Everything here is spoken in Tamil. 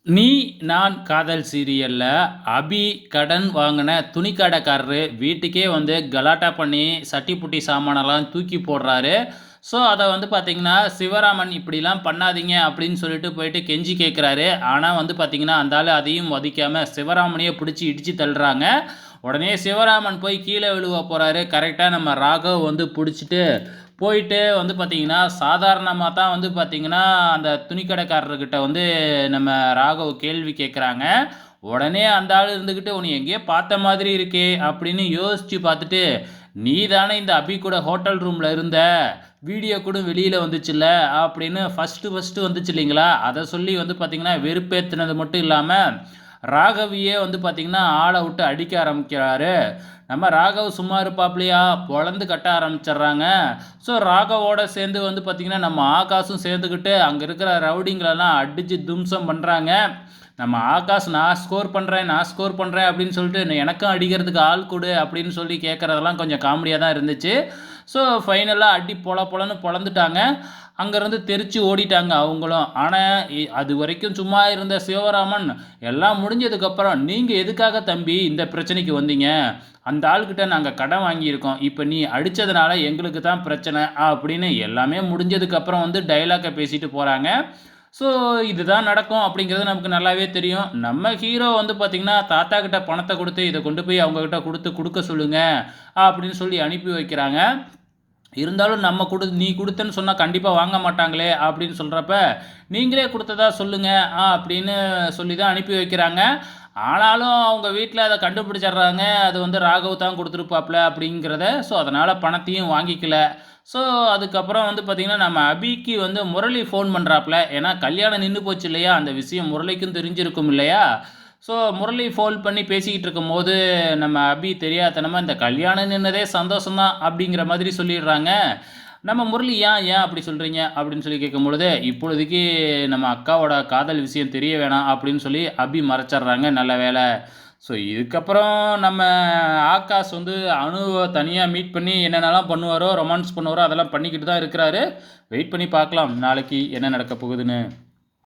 நீ நான் காதல் சீரியல்ல அபி கடன் வாங்கின துணிக்கடைக்காரரு வீட்டுக்கே வந்து கலாட்டா பண்ணி சட்டி புட்டி சாமானெல்லாம் தூக்கி போடுறாரு. ஸோ அதை வந்து பார்த்தீங்கன்னா சிவராமன் இப்படிலாம் பண்ணாதீங்க அப்படின்னு சொல்லிட்டு போயிட்டு கெஞ்சி கேட்குறாரு. ஆனால் வந்து பார்த்தீங்கன்னா அந்த ஆள் அதையும் மதிக்காம சிவராமனையே பிடிச்சி இடித்து தள்ளுறாங்க. உடனே சிவராமன் போய் கீழே விழுவ போகிறாரு. கரெக்டாக நம்ம ராகவ் வந்து பிடிச்சிட்டு போயிட்டு வந்து பார்த்தீங்கன்னா சாதாரணமாக தான் வந்து பார்த்தீங்கன்னா அந்த துணிக்கடைக்காரர்கிட்ட வந்து நம்ம ராகவ் கேள்வி கேட்குறாங்க. உடனே அந்த ஆள் இருந்துக்கிட்டு உன்னை எங்கேயோ பார்த்த மாதிரி இருக்கே அப்படின்னு யோசிச்சு பார்த்துட்டு, நீ தானே இந்த அபி கூட ஹோட்டல் ரூமில் இருந்த, வீடியோ கூட வெளியில் வந்துச்சுல்ல அப்படின்னு ஃபஸ்ட்டு வந்துச்சு இல்லைங்களா, அதை சொல்லி வந்து பார்த்தீங்கன்னா வெறுப்பேற்றுனது மட்டும் இல்லாமல் ராகவியே வந்து பார்த்தீங்கன்னா ஆளை விட்டு அடிக்க ஆரம்பிக்கிறாரு. நம்ம ராகவ் சும்மா இருப்பாப்லையா பொழந்து கட்ட ஆரம்பிச்சிடுறாங்க. ஸோ ராகவோட சேர்ந்து வந்து பார்த்தீங்கன்னா நம்ம ஆகாஷும் சேர்ந்துக்கிட்டு அங்கே இருக்கிற ரவுடிங்களெல்லாம் அடித்து தும்சம் பண்ணுறாங்க. நம்ம ஆகாஷ் நான் ஸ்கோர் பண்ணுறேன் அப்படின்னு சொல்லிட்டு எனக்கும் அடிக்கிறதுக்கு ஆள் கொடு அப்படின்னு சொல்லி கேட்குறதெல்லாம் கொஞ்சம் காமெடியாக தான் இருந்துச்சு. ஸோ ஃபைனலாக அடி பொலன்னு பொழந்துட்டாங்க. அங்கேருந்து தெரிச்சு ஓடிட்டாங்க அவங்களும். ஆனால் அது வரைக்கும் சும்மா இருந்த சிவராமன் எல்லாம் முடிஞ்சதுக்கப்புறம், நீங்கள் எதுக்காக தம்பி இந்த பிரச்சனைக்கு வந்தீங்க? அந்த ஆள்கிட்ட நாங்கள் கடன் வாங்கியிருக்கோம். இப்போ நீ அடித்ததுனால எங்களுக்கு தான் பிரச்சனை அப்படின்னு எல்லாமே முடிஞ்சதுக்கப்புறம் வந்து டைலாக்கை பேசிட்டு போகிறாங்க. ஸோ இதுதான் நடக்கும் அப்படிங்கிறது நமக்கு நல்லாவே தெரியும். நம்ம ஹீரோ வந்து பார்த்திங்கன்னா தாத்தா கிட்ட பணத்தை கொடுத்து இதை கொண்டு போய் அவங்கக்கிட்ட கொடுக்க சொல்லுங்கள் அப்படின்னு சொல்லி அனுப்பி வைக்கிறாங்க. இருந்தாலும் நம்ம நீ கொடுத்தேன்னு சொன்னால் கண்டிப்பாக வாங்க மாட்டாங்களே அப்படின்னு சொல்கிறப்ப, நீங்களே கொடுத்ததா சொல்லுங்கள் அப்படின்னு சொல்லி தான் அனுப்பி வைக்கிறாங்க. ஆனாலும் அவங்க வீட்டில் அதை கண்டுபிடிச்சிடுறாங்க. அது வந்து ராகவ் தான் கொடுத்துருப்பாப்ல அப்படிங்கிறத. ஸோ அதனால் பணத்தையும் வாங்கிக்கல. ஸோ அதுக்கப்புறம் வந்து பார்த்திங்கன்னா நம்ம அபிக்கு வந்து முரளி ஃபோன் பண்ணுறாப்புல. ஏன்னா கல்யாணம் நின்று போச்சு இல்லையா, அந்த விஷயம் முரளிக்கும் தெரிஞ்சிருக்கும் இல்லையா. ஸோ முரளி ஃபோன் பண்ணி பேசிக்கிட்டு இருக்கும்போது நம்ம அபி தெரியாதனமாக இந்த கல்யாணம் நின்னதே சந்தோஷம் தான் அப்படிங்கிற மாதிரி சொல்லிடுறாங்க. நம்ம முரளி ஏன் ஏன் அப்படி சொல்கிறீங்க அப்படின்னு சொல்லி கேட்கும்பொழுது, இப்பொழுதைக்கு நம்ம அக்காவோட காதல் விஷயம் தெரிய வேணாம் அப்படின்னு சொல்லி அபி மறைச்சிட்றாங்க. நல்ல வேலை. ஸோ இதுக்கப்புறம் நம்ம ஆகாஷ் வந்து அனுவை தனியாக மீட் பண்ணி என்னென்னலாம் பண்ணுவாரோ, ரொமான்ஸ் பண்ணுவாரோ அதெல்லாம் பண்ணிக்கிட்டு தான் இருக்கிறாரு. வெயிட் பண்ணி பார்க்கலாம் நாளைக்கு என்ன நடக்க போகுதுன்னு.